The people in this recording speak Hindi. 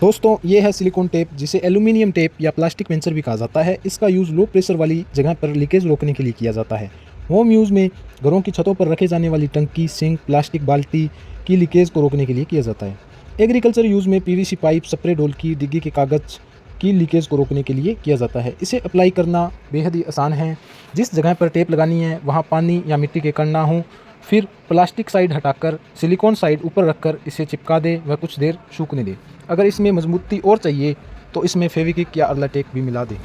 दोस्तों ये है सिलिकॉन टेप, जिसे एल्यूमिनियम टेप या प्लास्टिक पेंसर भी कहा जाता है। इसका यूज़ लो प्रेशर वाली जगह पर लीकेज रोकने के लिए किया जाता है। होम यूज़ में घरों की छतों पर रखे जाने वाली टंकी, सिंक, प्लास्टिक बाल्टी की लीकेज को रोकने के लिए किया जाता है। एग्रीकल्चर यूज़ में पीवीसी पाइप, स्प्रे ढोलकी, डिग्गी के कागज़ की लीकेज को रोकने के लिए किया जाता है। इसे अप्लाई करना बेहद ही आसान है। जिस जगह पर टेप लगानी है वहाँ पानी या मिट्टी के कण ना हो, फिर प्लास्टिक साइड हटाकर सिलिकॉन साइड ऊपर रखकर इसे चिपका दे व कुछ देर सूखने दे। अगर इसमें मजबूती और चाहिए तो इसमें फेविक्विक या अगला टेप भी मिला दें।